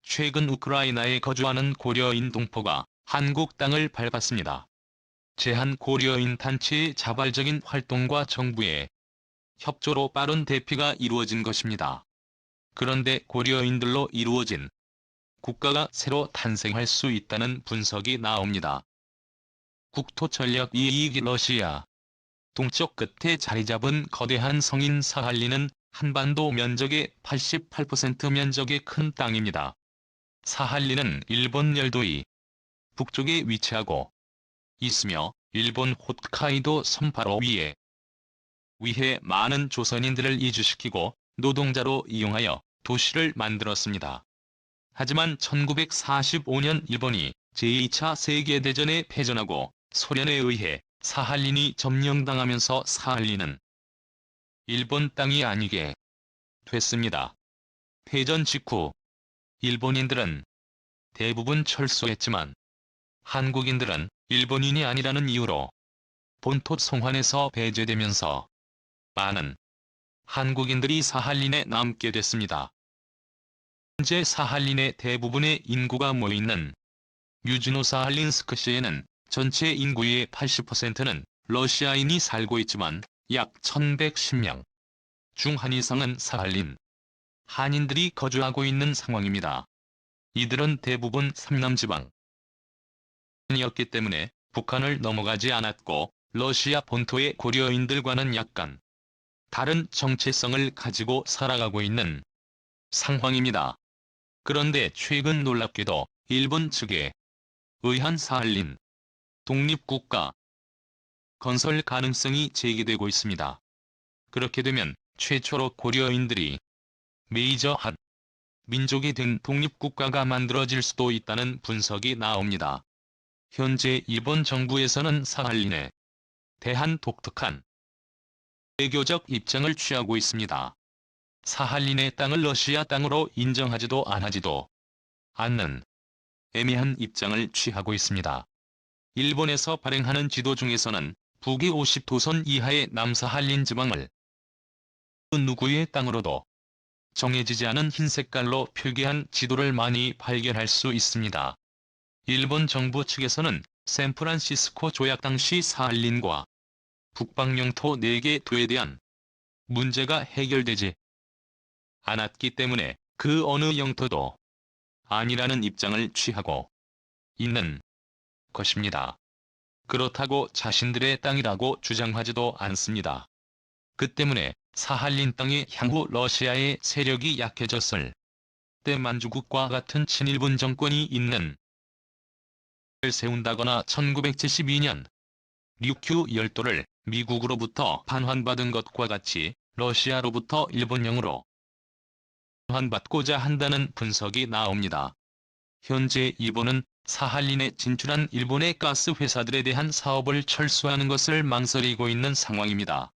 최근 우크라이나에 거주하는 고려인 동포가 한국 땅을 밟았습니다. 제한 고려인 단체의 자발적인 활동과 정부의 협조로 빠른 대피가 이루어진 것입니다. 그런데 고려인들로 이루어진 국가가 새로 탄생할 수 있다는 분석이 나옵니다. 국토전략 이익이 러시아 동쪽 끝에 자리 잡은 거대한 성인 사할린은 한반도 면적의 88% 면적의 큰 땅입니다. 사할린은 일본 열도의 북쪽에 위치하고 있으며 일본 홋카이도 섬 바로 위에 많은 조선인들을 이주시키고 노동자로 이용하여 도시를 만들었습니다. 하지만 1945년 일본이 제2차 세계대전에 패전하고 소련에 의해 사할린이 점령당하면서 사할린은 일본 땅이 아니게 됐습니다. 패전 직후 일본인들은 대부분 철수했지만 한국인들은 일본인이 아니라는 이유로 본토 송환에서 배제되면서 많은 한국인들이 사할린에 남게 됐습니다. 현재 사할린의 대부분의 인구가 모여있는 유즈노사할린스크시에는 전체 인구의 80%는 러시아인이 살고 있지만 약 1110명 중 한 이상은 사할린 한인들이 거주하고 있는 상황입니다. 이들은 대부분 삼남지방 이었기 때문에 북한을 넘어가지 않았고 러시아 본토의 고려인들과는 약간 다른 정체성을 가지고 살아가고 있는 상황입니다. 그런데 최근 놀랍게도 일본 측에 의한 사할린 독립국가 건설 가능성이 제기되고 있습니다. 그렇게 되면 최초로 고려인들이 메이저 한 민족이 된 독립국가가 만들어질 수도 있다는 분석이 나옵니다. 현재 일본 정부에서는 사할린에 대한 독특한 외교적 입장을 취하고 있습니다. 사할린의 땅을 러시아 땅으로 인정하지도 안하지도 않는 애매한 입장을 취하고 있습니다. 일본에서 발행하는 지도 중에서는 북위 50도선 이하의 남사할린 지방을 그 누구의 땅으로도 정해지지 않은 흰 색깔로 표기한 지도를 많이 발견할 수 있습니다. 일본 정부 측에서는 샌프란시스코 조약 당시 사할린과 북방 영토 4개 도에 대한 문제가 해결되지 않았기 때문에 그 어느 영토도 아니라는 입장을 취하고 있는 것입니다. 그렇다고 자신들의 땅이라고 주장하지도 않습니다. 그 때문에 사할린 땅이 향후 러시아의 세력이 약해졌을 때 만주국과 같은 친일분 정권이 있는 을 세운다거나 1972년 류큐 열도를 미국으로부터 반환받은 것과 같이 러시아로부터 일본령으로 환받고자 한다는 분석이 나옵니다. 현재 일본은 사할린에 진출한 일본의 가스 회사들에 대한 사업을 철수하는 것을 망설이고 있는 상황입니다.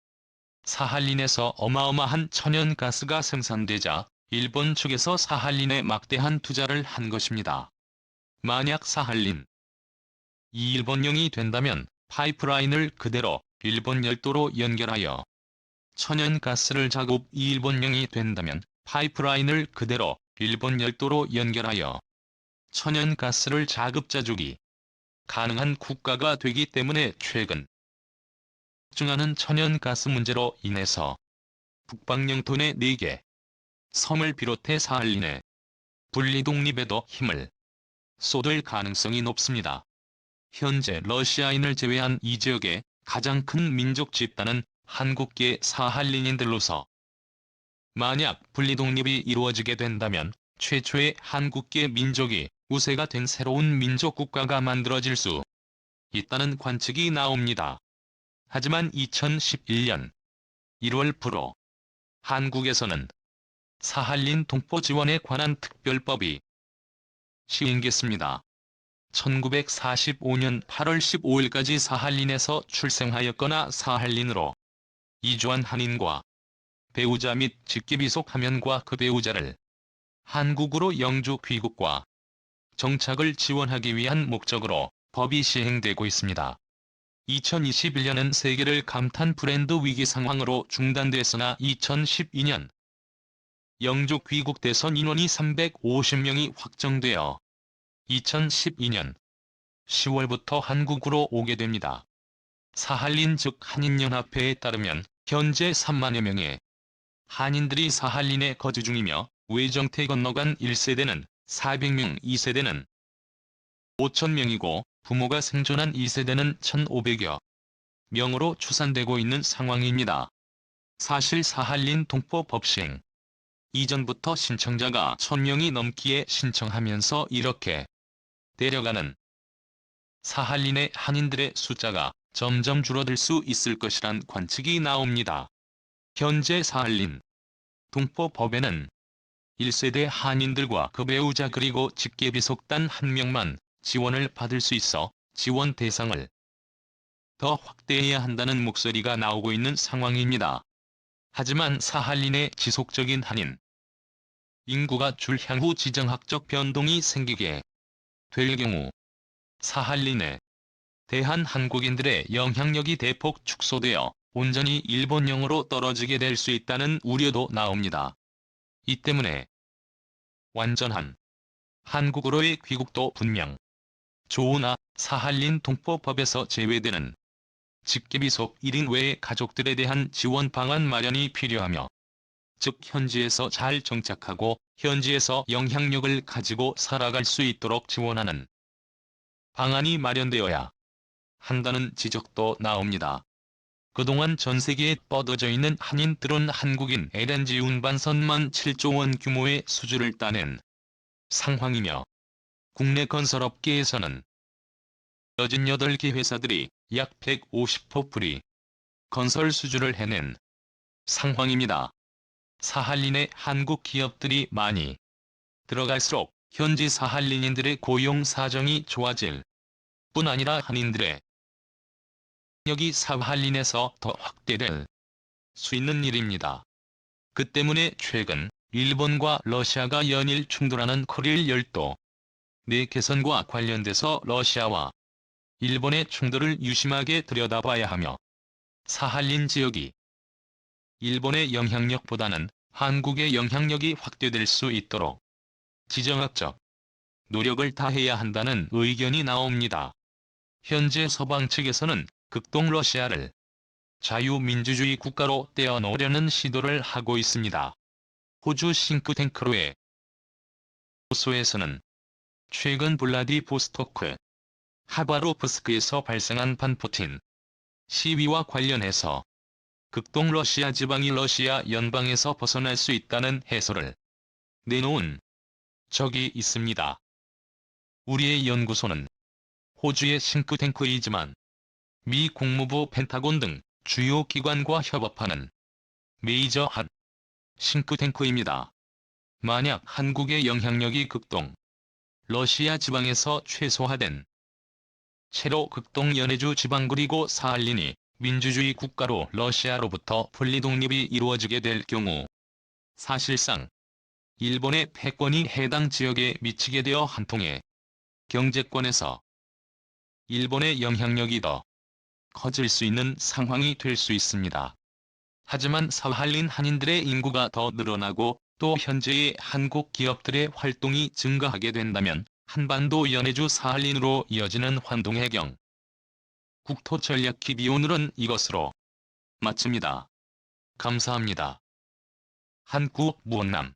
사할린에서 어마어마한 천연가스가 생산되자 일본 측에서 사할린에 막대한 투자를 한 것입니다. 만약 사할린 이 일본령이 된다면 파이프라인을 그대로 일본 열도로 연결하여 천연가스를 작업 이 일본령이 된다면 파이프라인을 그대로 일본 열도로 연결하여 천연가스를 자급자족이 가능한 국가가 되기 때문에 최근 증하는 천연가스 문제로 인해서 북방 영토 내 4개 섬을 비롯해 사할린의 분리독립에도 힘을 쏟을 가능성이 높습니다. 현재 러시아인을 제외한 이 지역의 가장 큰 민족 집단은 한국계 사할린인들로서 만약 분리독립이 이루어지게 된다면 최초의 한국계 민족이 우세가 된 새로운 민족 국가가 만들어질 수 있다는 관측이 나옵니다. 하지만 2011년 1월 프로 한국에서는 사할린 동포 지원에 관한 특별법이 시행됐습니다. 1945년 8월 15일까지 사할린에서 출생하였거나 사할린으로 이주한 한인과 배우자 및 직계비속 하면과 그 배우자를 한국으로 영주 귀국과 정착을 지원하기 위한 목적으로 법이 시행되고 있습니다. 2021년은 세계를 감탄 브랜드 위기 상황으로 중단됐으나 2012년 영주 귀국 대선 인원이 350명이 확정되어 2012년 10월부터 한국으로 오게 됩니다. 사할린 즉 한인연합회에 따르면 현재 3만여 명의 한인들이 사할린에 거주 중이며 외정태 건너간 1세대는 400명, 2세대는 5,000명이고 부모가 생존한 2세대는 1,500여 명으로 추산되고 있는 상황입니다. 사실 사할린 동포법 시행 이전부터 신청자가 1,000명이 넘기에 신청하면서 이렇게 데려가는 사할린의 한인들의 숫자가 점점 줄어들 수 있을 것이란 관측이 나옵니다. 현재 사할린 동포법에는 1세대 한인들과 그 배우자 그리고 직계비속 단 1명만 지원을 받을 수 있어 지원 대상을 더 확대해야 한다는 목소리가 나오고 있는 상황입니다. 하지만 사할린의 지속적인 한인 인구가 줄 향후 지정학적 변동이 생기게 될 경우 사할린에 대한 한국인들의 영향력이 대폭 축소되어 온전히 일본형으로 떨어지게 될 수 있다는 우려도 나옵니다. 이 때문에 완전한 한국으로의 귀국도 분명 좋으나 사할린 동포법에서 제외되는 직계비속 1인 외의 가족들에 대한 지원 방안 마련이 필요하며 즉 현지에서 잘 정착하고 현지에서 영향력을 가지고 살아갈 수 있도록 지원하는 방안이 마련되어야 한다는 지적도 나옵니다. 그동안 전 세계에 뻗어져 있는 한인 드론 한국인 LNG 운반선만 7조 원 규모의 수주를 따낸 상황이며 국내 건설업계에서는 68개 회사들이 약 150호 프리 건설 수주를 해낸 상황입니다. 사할린에 한국 기업들이 많이 들어갈수록 현지 사할린인들의 고용 사정이 좋아질 뿐 아니라 한인들의 여기 사할린에서 더 확대될 수 있는 일입니다. 그 때문에 최근 일본과 러시아가 연일 충돌하는 코릴 열도 내 개선과 관련돼서 러시아와 일본의 충돌을 유심하게 들여다봐야 하며 사할린 지역이 일본의 영향력보다는 한국의 영향력이 확대될 수 있도록 지정학적 노력을 다해야 한다는 의견이 나옵니다. 현재 서방 측에서는 극동 러시아를 자유민주주의 국가로 떼어놓으려는 시도를 하고 있습니다. 호주 싱크탱크로의 소에서는 최근 블라디보스토크, 하바로프스크에서 발생한 반푸틴 시위와 관련해서 극동 러시아 지방이 러시아 연방에서 벗어날 수 있다는 해설을 내놓은 적이 있습니다. 우리의 연구소는 호주의 싱크탱크이지만 미 국무부 펜타곤 등 주요 기관과 협업하는 메이저 한 싱크탱크입니다. 만약 한국의 영향력이 극동 러시아 지방에서 최소화된 채로 극동 연해주 지방 그리고 사할린이 민주주의 국가로 러시아로부터 분리독립이 이루어지게 될 경우 사실상 일본의 패권이 해당 지역에 미치게 되어 한 통의 경제권에서 일본의 영향력이 더 커질 수 있는 상황이 될 수 있습니다. 하지만 사할린 한인들의 인구가 더 늘어나고 또 현재의 한국 기업들의 활동이 증가하게 된다면 한반도 연해주 사할린으로 이어지는 환동해경 국토전략기비 오늘은 이것으로 마칩니다. 감사합니다. 한국무원남